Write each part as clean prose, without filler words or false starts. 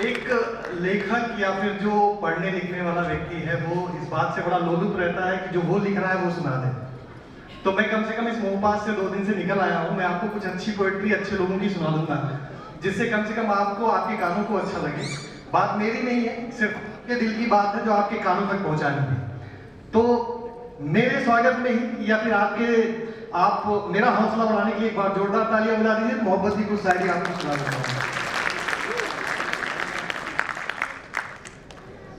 एक लेखक या फिर जो पढ़ने लिखने वाला व्यक्ति है वो इस बात से बड़ा लोलुप रहता है कि जो वो लिख रहा है वो सुना दे। तो मैं कम से कम इस मोहपास से 2 दिन से निकल आया हूँ। मैं आपको कुछ अच्छी पोएट्री अच्छे लोगों की सुना दूंगा, जिससे कम से कम आपको आपके कानों को अच्छा लगे। बात मेरी नहीं है, सिर्फ आपके दिल की बात है जो आपके कानों तक पहुंचानी है। तो मेरे स्वागत में ही या फिर आप मेरा हौसला बढ़ाने के लिए एक बार जोरदार तालियां बजा दीजिए। मोहब्बत की कुछ शायरी आपको सुना देता हूं।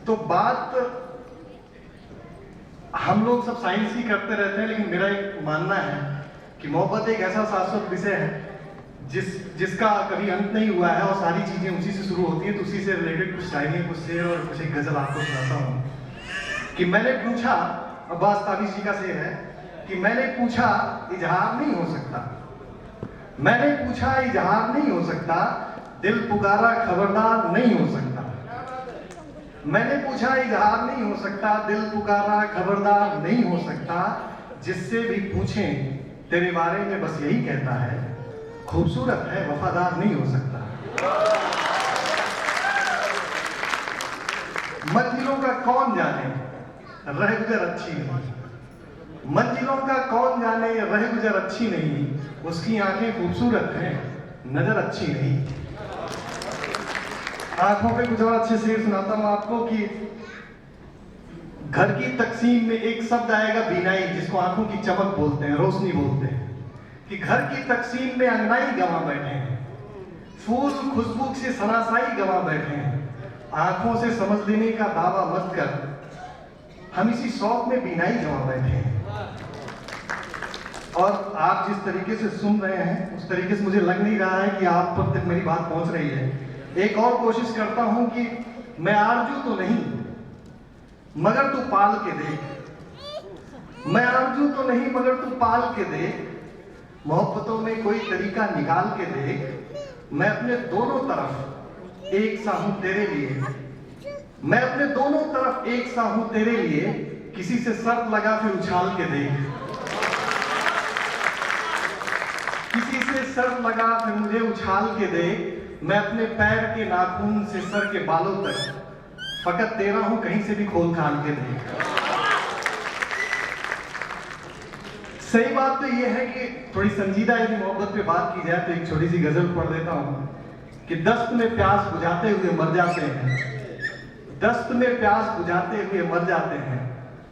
तो बात हम लोग सब साइंस ही करते रहते हैं, लेकिन मेरा एक मानना है कि मोहब्बत एक ऐसा शाश्वत विषय है जिसका कभी अंत नहीं हुआ है और सारी चीजें उसी से शुरू होती है। तो उसी से रिलेटेड कुछ शायरी, कुछ शेर और कुछ एक गजल आपको सुनाता हूं कि मैंने पूछा, अब्बास ताबिश जी का शेर है कि मैंने पूछा इजहार नहीं हो सकता, मैंने पूछा इजहार नहीं हो सकता, दिल पुकारा खबरदार नहीं हो सकता। मैंने पूछा इजहार नहीं हो सकता, दिल पुकारा खबरदार नहीं हो सकता। जिससे भी पूछें तेरे बारे में बस यही कहता है, खूबसूरत है वफादार नहीं हो सकता। मंजिलों का कौन जाने रह गुजर अच्छी नहीं, मंजिलों का कौन जाने रह गुजर अच्छी नहीं, उसकी आंखें खूबसूरत हैं नजर अच्छी नहीं। आंखों पे कुछ और अच्छे शेर सुनाता हूं आपको कि घर की तकसीम में एक शब्द आएगा बीनाई, जिसको आंखों की चमक बोलते हैं, रोशनी बोलते हैं। कि घर की तकसीम में अंगनाई गंवा बैठे हैं, फूल खुशबू से सनासाई गंवा बैठे हैं। आंखों से समझ लेने का दावा मत कर, हम इसी शौक में बीनाई गंवा बैठे हैं। और आप जिस तरीके से सुन रहे हैं उस तरीके से मुझे लग नहीं रहा है कि आप तक मेरी बात पहुंच रही है। एक और कोशिश करता हूं कि मैं आरजू तो नहीं मगर तू पाल के देख, मैं आरजू तो नहीं मगर तू पाल के देख, मोहब्बतों में कोई तरीका निकाल के देख। मैं अपने दोनों तरफ एक सा हूं तेरे लिए, मैं अपने दोनों तरफ एक सा हूं तेरे लिए, किसी से शर्त लगा फिर उछाल के देख, किसी से शर्त लगा फिर मुझे उछाल के देख। मैं अपने पैर के नाखून से सर के बालों तक फकत तेरा हूं, कहीं से भी खोल खाल के देख। सही बात तो यह है कि थोड़ी संजीदा यदि मोहब्बत पे बात की जाए तो एक छोटी सी गजल पढ़ देता हूं कि दस्त में प्यास बुझाते हुए मर जाते हैं, दस्त में प्यास बुझाते हुए मर जाते हैं।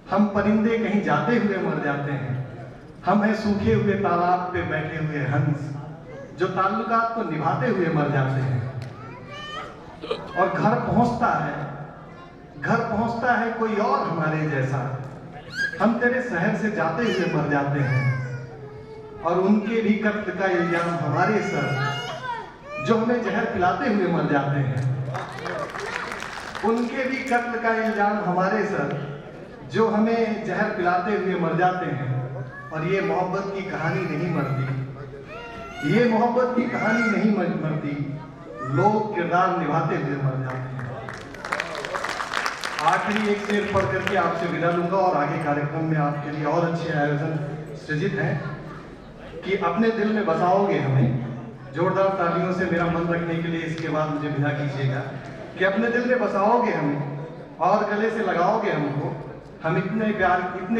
हम परिंदे कहीं जाते हुए मर जाते हैं, हम हैं सूखे हुए तालाब पे बैठे हुए हंस, जो ताल्लुकात को निभाते हुए मर जाते हैं। और घर पहुंचता है कोई और हमारे जैसा, हम तेरे शहर से जाते हुए मर जाते हैं। और उनके भी कत्ल का इल्जाम हमारे सर, जो हमें जहर पिलाते हुए मर जाते हैं। उनके भी कत्ल का इल्जाम हमारे सर, जो हमें जहर पिलाते हुए मर जाते हैं। और ये मोहब्बत की कहानी नहीं मरती, ये मोहब्बत की कहानी नहीं मरती, लोग किरदार निभाते हुए मर जाते हैं। आखिरी एक शेर पढ़ करके आपसे विदा लूंगा और आगे कार्यक्रम में आपके लिए और अच्छे आयोजन सृजित हैं कि अपने दिल में बसाओगे हमें। जोरदार तालियों से मेरा मन रखने के लिए इसके बाद मुझे विदा कीजिएगा कि अपने दिल में बसाओगे हमें और गले से लगाओगे हमको। हम इतने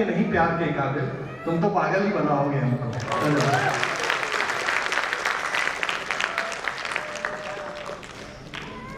नहीं प्यार के काबिल, तुम तो पागल ही बनाओगे हमको।